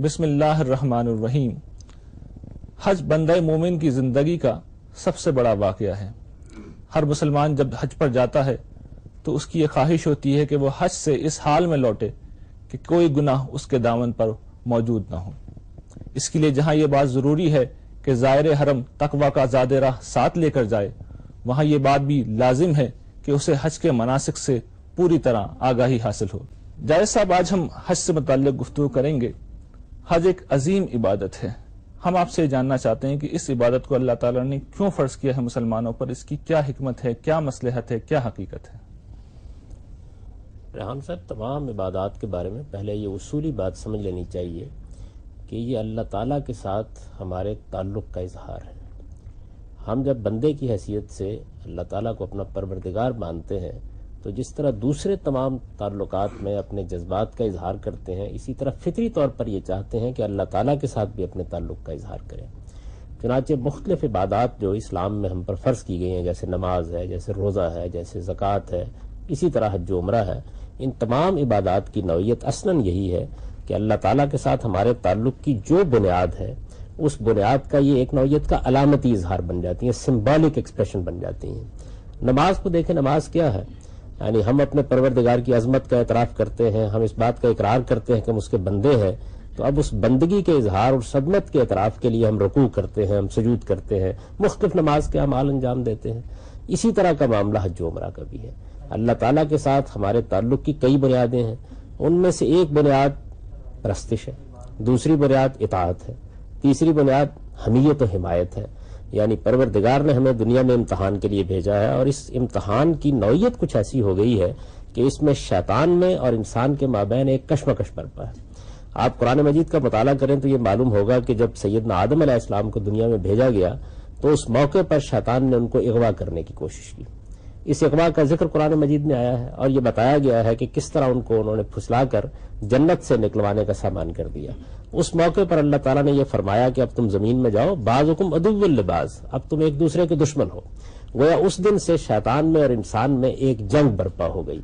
بسم اللہ الرحمن الرحیم۔ حج بندہ مومن کی زندگی کا سب سے بڑا واقعہ ہے۔ ہر مسلمان جب حج پر جاتا ہے تو اس کی یہ خواہش ہوتی ہے کہ وہ حج سے اس حال میں لوٹے کہ کوئی گناہ اس کے دامن پر موجود نہ ہو۔ اس کے لیے جہاں یہ بات ضروری ہے کہ زائر حرم تقوی کا زاد راہ ساتھ لے کر جائے، وہاں یہ بات بھی لازم ہے کہ اسے حج کے مناسک سے پوری طرح آگاہی حاصل ہو۔ جائز صاحب، آج ہم حج سے متعلق گفتگو کریں گے۔ حج ایک عظیم عبادت ہے۔ ہم آپ سے جاننا چاہتے ہیں کہ اس عبادت کو اللہ تعالیٰ نے کیوں فرض کیا ہے مسلمانوں پر، اس کی کیا حکمت ہے، کیا مصلحت ہے، کیا حقیقت ہے؟ ریحان صاحب، تمام عبادات کے بارے میں پہلے یہ اصولی بات سمجھ لینی چاہیے کہ یہ اللہ تعالیٰ کے ساتھ ہمارے تعلق کا اظہار ہے۔ ہم جب بندے کی حیثیت سے اللہ تعالیٰ کو اپنا پروردگار مانتے ہیں تو جس طرح دوسرے تمام تعلقات میں اپنے جذبات کا اظہار کرتے ہیں، اسی طرح فطری طور پر یہ چاہتے ہیں کہ اللہ تعالیٰ کے ساتھ بھی اپنے تعلق کا اظہار کریں۔ چنانچہ مختلف عبادات جو اسلام میں ہم پر فرض کی گئی ہیں، جیسے نماز ہے، جیسے روزہ ہے، جیسے زکوٰۃ ہے، اسی طرح حج و عمرہ ہے، ان تمام عبادات کی نوعیت اصلاً یہی ہے کہ اللہ تعالیٰ کے ساتھ ہمارے تعلق کی جو بنیاد ہے، اس بنیاد کا یہ ایک نوعیت کا علامتی اظہار بن جاتی ہیں، سمبولک ایکسپریشن بن جاتی ہیں۔ نماز کو دیکھیں، نماز کیا ہے؟ یعنی ہم اپنے پروردگار کی عظمت کا اعتراف کرتے ہیں، ہم اس بات کا اقرار کرتے ہیں کہ ہم اس کے بندے ہیں، تو اب اس بندگی کے اظہار اور صدمت کے اعتراف کے لیے ہم رکوع کرتے ہیں، ہم سجود کرتے ہیں، مختلف نماز کے اعمال انجام دیتے ہیں۔ اسی طرح کا معاملہ حج و عمرہ کا بھی ہے۔ اللہ تعالیٰ کے ساتھ ہمارے تعلق کی کئی بنیادیں ہیں، ان میں سے ایک بنیاد پرستش ہے، دوسری بنیاد اطاعت ہے، تیسری بنیاد حمیت و حمایت ہے۔ یعنی پروردگار نے ہمیں دنیا میں امتحان کے لیے بھیجا ہے، اور اس امتحان کی نوعیت کچھ ایسی ہو گئی ہے کہ اس میں شیطان میں اور انسان کے مابین ایک کشمکش برپا ہے۔ آپ قرآن مجید کا مطالعہ کریں تو یہ معلوم ہوگا کہ جب سیدنا آدم علیہ السلام کو دنیا میں بھیجا گیا تو اس موقع پر شیطان نے ان کو اغوا کرنے کی کوشش کی۔ اس اغوا کا ذکر قرآن مجید میں آیا ہے، اور یہ بتایا گیا ہے کہ کس طرح ان کو انہوں نے پھسلا کر جنت سے نکلوانے کا سامان کر دیا۔ اس موقع پر اللہ تعالیٰ نے یہ فرمایا کہ اب تم زمین میں جاؤ، بعضکم عدو لبعض، اب تم ایک دوسرے کے دشمن ہو۔ گویا اس دن سے شیطان میں اور انسان میں ایک جنگ برپا ہو گئی۔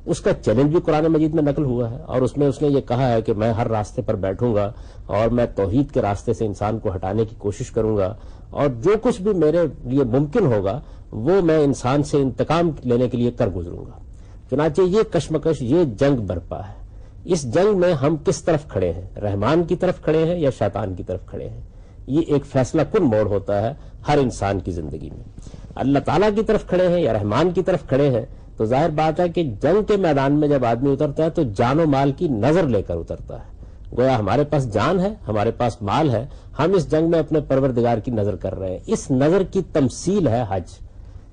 اس کا چیلنج بھی قرآن مجید میں نقل ہوا ہے، اور اس میں اس نے یہ کہا ہے کہ میں ہر راستے پر بیٹھوں گا اور میں توحید کے راستے سے انسان کو ہٹانے کی کوشش کروں گا، اور جو کچھ بھی میرے لیے ممکن ہوگا وہ میں انسان سے انتقام لینے کے لیے کر گزروں گا۔ چنانچہ یہ کشمکش، یہ جنگ برپا ہے۔ اس جنگ میں ہم کس طرف کھڑے ہیں؟ رحمان کی طرف کھڑے ہیں یا شیطان کی طرف کھڑے ہیں؟ یہ ایک فیصلہ کن موڑ ہوتا ہے ہر انسان کی زندگی میں۔ اللہ تعالیٰ کی طرف کھڑے ہیں یا رحمان کی طرف کھڑے ہیں، تو ظاہر بات ہے کہ جنگ کے میدان میں جب آدمی اترتا ہے تو جان و مال کی نظر لے کر اترتا ہے۔ گویا ہمارے پاس جان ہے، ہمارے پاس مال ہے، ہم اس جنگ میں اپنے پروردگار کی نظر کر رہے ہیں۔ اس نظر کی تمثیل ہے حج۔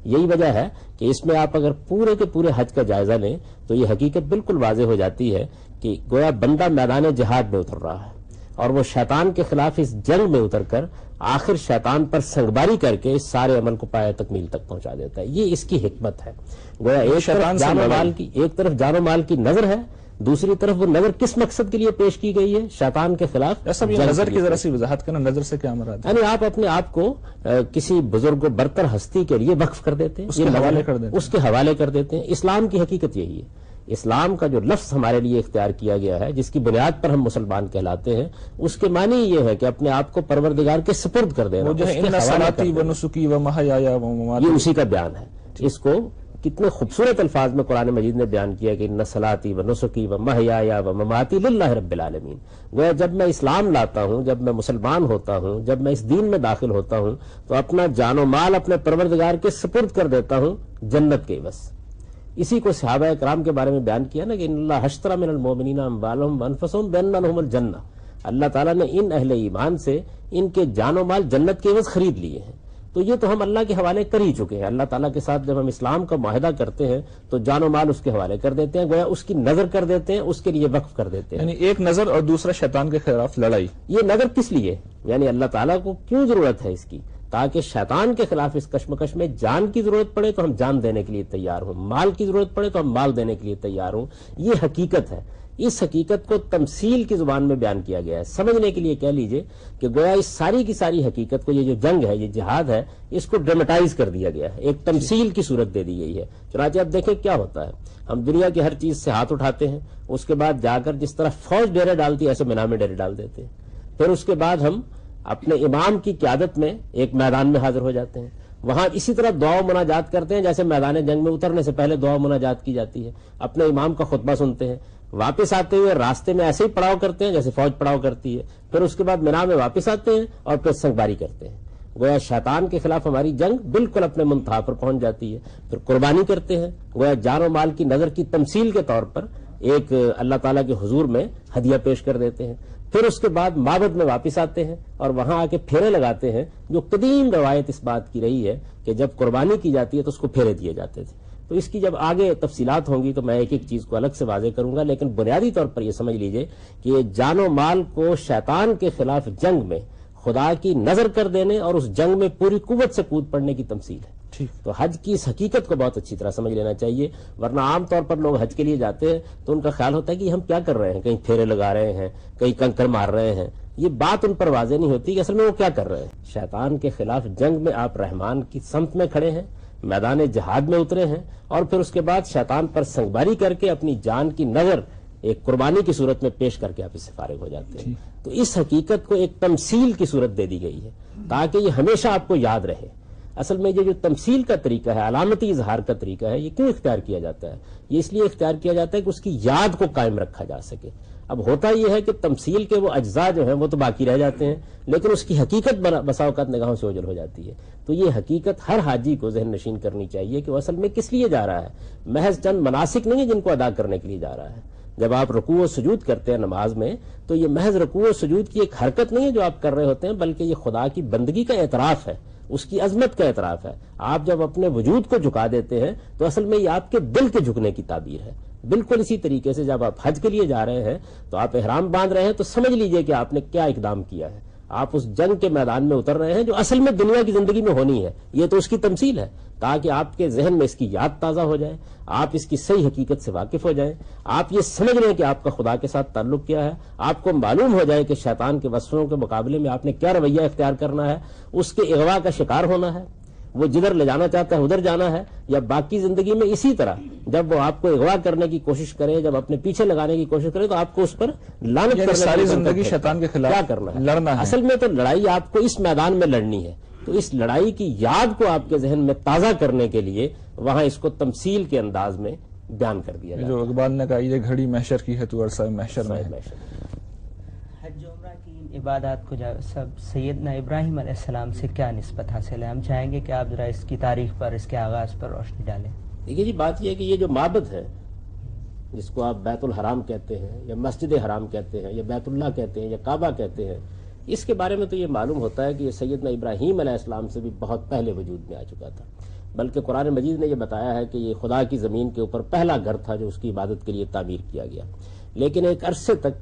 یہی وجہ ہے کہ اس میں آپ اگر پورے کے پورے حج کا جائزہ لیں تو یہ حقیقت بالکل واضح ہو جاتی ہے کہ گویا بندہ میدان جہاد میں اتر رہا ہے، اور وہ شیطان کے خلاف اس جنگ میں اتر کر آخر شیطان پر سنگباری کر کے اس سارے عمل کو پایہ تکمیل تک پہنچا دیتا ہے۔ یہ اس کی حکمت ہے۔ گویا ایک طرف جان و مال کی نظر ہے، دوسری طرف وہ نظر کس مقصد کے لیے پیش کی گئی ہے؟ شیطان کے خلاف۔ نظر کی ذرا سی وضاحت کرنا، نظر سے کیا مراد ہے؟ یعنی آپ اپنے آپ کو کسی بزرگ و برتر ہستی کے لیے وقف کر دیتے ہیں، اس کے حوالے کر دیتے ہیں۔ اسلام کی حقیقت یہی ہے۔ اسلام کا جو لفظ ہمارے لیے اختیار کیا گیا ہے، جس کی بنیاد پر ہم مسلمان کہلاتے ہیں، اس کے معنی یہ ہے کہ اپنے آپ کو پروردگار کے سپرد کر دینا۔ یہ اسی کا بیان ہے۔ اس کو کتنے خوبصورت الفاظ میں قرآن مجید نے بیان کیا کہ ان صلاتی و نسکی و محیایا و مماتی للہ رب العالمین۔ گویا جب میں اسلام لاتا ہوں، جب میں مسلمان ہوتا ہوں، جب میں اس دین میں داخل ہوتا ہوں تو اپنا جان و مال اپنے پروردگار کے سپرد کر دیتا ہوں جنت کے عوض۔ اسی کو صحابہ کرام کے بارے میں بیان کیا نا کہ ان اللہ اشتری من المؤمنین اموالهم وانفسهم بان لهم الجنہ۔ اللہ تعالیٰ نے ان اہل ایمان سے ان کے جان و مال جنت کے عوض خرید لیے ہیں۔ تو یہ تو ہم اللہ کے حوالے کر ہی چکے ہیں۔ اللہ تعالیٰ کے ساتھ جب ہم اسلام کا معاہدہ کرتے ہیں تو جان و مال اس کے حوالے کر دیتے ہیں، گویا اس کی نظر کر دیتے ہیں، اس کے لیے وقف کر دیتے ہیں۔ یعنی ایک نظر اور دوسرا شیطان کے خلاف لڑائی۔ یہ نظر کس لیے؟ یعنی اللہ تعالیٰ کو کیوں ضرورت ہے اس کی؟ تاکہ شیطان کے خلاف اس کشمکش میں جان کی ضرورت پڑے تو ہم جان دینے کے لیے تیار ہوں، مال کی ضرورت پڑے تو ہم مال دینے کے لیے تیار ہوں۔ یہ حقیقت ہے۔ اس حقیقت کو تمثیل کی زبان میں بیان کیا گیا ہے. سمجھنے کے لیے کہہ لیجئے کہ گویا اس ساری کی ساری حقیقت کو، یہ جو جنگ ہے، یہ جہاد ہے، اس کو ڈرامٹائز کر دیا گیا ہے، ایک تمثیل کی صورت دے دی گئی ہے. چنانچہ اب دیکھیں کیا ہوتا ہے، ہم دنیا کی ہر چیز سے ہاتھ اٹھاتے ہیں، اس کے بعد جا کر جس طرح فوج ڈیرے ڈالتی ہے ایسے میدان میں ڈیرے ڈال دیتے ہیں. پھر اس کے بعد ہم اپنے امام کی قیادت میں ایک میدان میں حاضر ہو جاتے ہیں، وہاں اسی طرح دعا و مناجات کرتے ہیں جیسے میدان جنگ میں اترنے سے پہلے دعا و مناجات کی جاتی ہے. اپنے امام کا خطبہ سنتے ہیں، واپس آتے ہوئے راستے میں ایسے ہی پڑاؤ کرتے ہیں جیسے فوج پڑاؤ کرتی ہے. پھر اس کے بعد مینا میں واپس آتے ہیں اور پھر سنگباری کرتے ہیں. گویا شیطان کے خلاف ہماری جنگ بالکل اپنے منتہا پر پہنچ جاتی ہے. پھر قربانی کرتے ہیں، گویا جان و مال کی نظر کی تمثیل کے طور پر ایک اللہ تعالیٰ کے حضور میں ہدیہ پیش کر دیتے ہیں. پھر اس کے بعد معبد میں واپس آتے ہیں اور وہاں آ کے پھیرے لگاتے ہیں، جو قدیم روایت اس بات کی رہی ہے کہ جب قربانی کی جاتی ہے تو اس کو پھیرے دیے جاتے تھے. تو اس کی جب آگے تفصیلات ہوں گی تو میں ایک ایک چیز کو الگ سے واضح کروں گا، لیکن بنیادی طور پر یہ سمجھ لیجئے کہ یہ جان و مال کو شیطان کے خلاف جنگ میں خدا کی نظر کر دینے اور اس جنگ میں پوری قوت سے کود پڑنے کی تمثیل ہے. تو حج کی اس حقیقت کو بہت اچھی طرح سمجھ لینا چاہیے، ورنہ عام طور پر لوگ حج کے لیے جاتے ہیں تو ان کا خیال ہوتا ہے کہ ہم کیا کر رہے ہیں، کہیں پھیرے لگا رہے ہیں، کہیں کنکر مار رہے ہیں. یہ بات ان پر واضح نہیں ہوتی کہ اصل میں وہ کیا کر رہے ہیں. شیطان کے خلاف جنگ میں آپ رحمان کی سمت میں کھڑے ہیں، میدان جہاد میں اترے ہیں، اور پھر اس کے بعد شیطان پر سنگباری کر کے اپنی جان کی نظر ایک قربانی کی صورت میں پیش کر کے آپ اس سے فارغ ہو جاتے ہیں. تو اس حقیقت کو ایک تمثیل کی صورت دے دی گئی ہے تاکہ یہ ہمیشہ آپ کو یاد رہے. اصل میں یہ جو تمثیل کا طریقہ ہے، علامتی اظہار کا طریقہ ہے، یہ کیوں اختیار کیا جاتا ہے؟ یہ اس لیے اختیار کیا جاتا ہے کہ اس کی یاد کو قائم رکھا جا سکے. اب ہوتا یہ ہے کہ تمثیل کے وہ اجزاء جو ہیں وہ تو باقی رہ جاتے ہیں، لیکن اس کی حقیقت بسا اوقات نگاہوں سے اوجھل ہو جاتی ہے. تو یہ حقیقت ہر حاجی کو ذہن نشین کرنی چاہیے کہ وہ اصل میں کس لیے جا رہا ہے. محض چند مناسک نہیں ہے جن کو ادا کرنے کے لیے جا رہا ہے. جب آپ رکوع و سجود کرتے ہیں نماز میں تو یہ محض رکوع و سجود کی ایک حرکت نہیں ہے جو آپ کر رہے ہوتے ہیں، بلکہ یہ خدا کی بندگی کا اعتراف ہے، اس کی عظمت کا اعتراف ہے. آپ جب اپنے وجود کو جھکا دیتے ہیں تو اصل میں یہ آپ کے دل کے جھکنے کی تعبیر ہے. بالکل اسی طریقے سے جب آپ حج کے لیے جا رہے ہیں تو آپ احرام باندھ رہے ہیں تو سمجھ لیجئے کہ آپ نے کیا اقدام کیا ہے. آپ اس جنگ کے میدان میں اتر رہے ہیں جو اصل میں دنیا کی زندگی میں ہونی ہے. یہ تو اس کی تمثیل ہے تاکہ آپ کے ذہن میں اس کی یاد تازہ ہو جائے، آپ اس کی صحیح حقیقت سے واقف ہو جائیں، آپ یہ سمجھ رہے ہیں کہ آپ کا خدا کے ساتھ تعلق کیا ہے، آپ کو معلوم ہو جائے کہ شیطان کے وسوسوں کے مقابلے میں آپ نے کیا رویہ اختیار کرنا ہے. اس کے اغوا کا شکار ہونا ہے، وہ جدھر لے جانا چاہتا ہے ادھر جانا ہے، یا باقی زندگی میں اسی طرح جب وہ آپ کو اغوا کرنے کی کوشش کرے، جب اپنے پیچھے لگانے کی کوشش کرے تو آپ کو اس پر لعنت کرنے ساری زندگی شیطان کے خلاف کیا کرنا ہے، لڑنا ہے. اصل میں تو لڑائی آپ کو اس میدان میں لڑنی ہے. تو اس لڑائی کی یاد کو آپ کے ذہن میں تازہ کرنے کے لیے وہاں اس کو تمثیل کے انداز میں بیان کر دیا جاتا ہے. جو اقبال نے کہا یہ گھڑی محشر کی ہے تو عرصہ محشر میں ہے. حج عمرہ کی عبادات کو سب سیدنا ابراہیم علیہ السلام سے کیا نسبت حاصل ہے؟ ہم چاہیں گے کہ آپ ذرا اس کی تاریخ پر، اس کے آغاز پر روشنی ڈالیں. دیکھیے جی، بات یہ ہے کہ یہ جو معبد ہے جس کو آپ بیت الحرام کہتے ہیں یا مسجد حرام کہتے ہیں یا بیت اللہ کہتے ہیں یا کعبہ کہتے ہیں، اس کے بارے میں تو یہ معلوم ہوتا ہے کہ یہ سیدنا ابراہیم علیہ السلام سے بھی بہت پہلے وجود میں آ چکا تھا. بلکہ قرآن مجید نے یہ بتایا ہے کہ یہ خدا کی زمین کے اوپر پہلا گھر تھا جو اس کی عبادت کے لیے تعمیر کیا گیا. لیکن ایک عرصے تک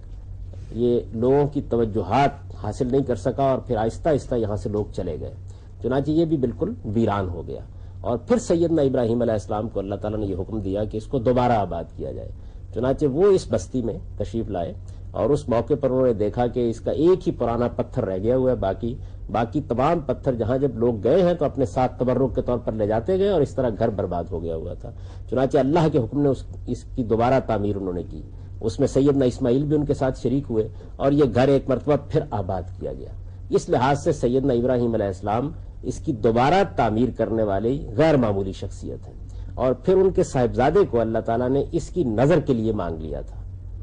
یہ لوگوں کی توجہات حاصل نہیں کر سکا اور پھر آہستہ آہستہ یہاں سے لوگ چلے گئے، چنانچہ یہ بھی بالکل ویران ہو گیا. اور پھر سیدنا ابراہیم علیہ السلام کو اللہ تعالیٰ نے یہ حکم دیا کہ اس کو دوبارہ آباد کیا جائے. چنانچہ وہ اس بستی میں تشریف لائے اور اس موقع پر انہوں نے دیکھا کہ اس کا ایک ہی پرانا پتھر رہ گیا ہوا ہے، باقی تمام پتھر جہاں جب لوگ گئے ہیں تو اپنے ساتھ تبرک کے طور پر لے جاتے گئے اور اس طرح گھر برباد ہو گیا ہوا تھا. چنانچہ اللہ کے حکم نے اس کی دوبارہ تعمیر انہوں نے کی. اس میں سیدنا اسماعیل بھی ان کے ساتھ شریک ہوئے اور یہ گھر ایک مرتبہ پھر آباد کیا گیا. اس لحاظ سے سیدنا ابراہیم علیہ السلام اس کی دوبارہ تعمیر کرنے والی غیر معمولی شخصیت ہے. اور پھر ان کے صاحبزادے کو اللہ تعالیٰ نے اس کی نظر کے لیے مانگ لیا تھا.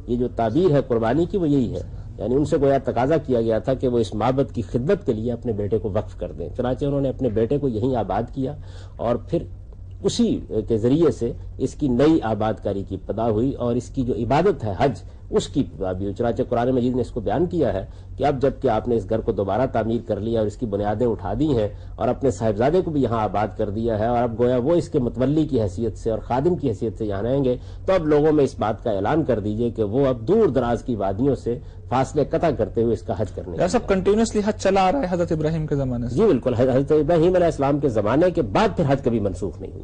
یہ جو تعبیر ہے قربانی کی وہ یہی ہے، یعنی ان سے گویا تقاضا کیا گیا تھا کہ وہ اس معبد کی خدمت کے لیے اپنے بیٹے کو وقف کر دیں. چنانچہ انہوں نے اپنے بیٹے کو یہیں آباد کیا اور پھر اسی کے ذریعے سے اس کی نئی آباد کاری کی ابتدا ہوئی اور اس کی جو عبادت ہے حج اس کی ابتدا بھی ہوئی. چنانچہ قرآن مجید نے اس کو بیان کیا ہے کہ اب جب کہ آپ نے اس گھر کو دوبارہ تعمیر کر لیا اور اس کی بنیادیں اٹھا دی ہیں اور اپنے صاحبزادے کو بھی یہاں آباد کر دیا ہے اور اب گویا وہ اس کے متولی کی حیثیت سے اور خادم کی حیثیت سے یہاں رہیں گے، تو اب لوگوں میں اس بات کا اعلان کر دیجئے کہ وہ اب دور دراز کی وادیوں سے فاصلے قطع کرتے ہوئے اس کا حج کرنے یہ سب کنٹینیوسلی حج چلا آ رہا ہے حضرت ابراہیم کے زمانے سے. جی بالکل، حضرت ابراہیم علیہ السلام کے زمانے کے بعد پھر حج کبھی منسوخ نہیں ہوئی.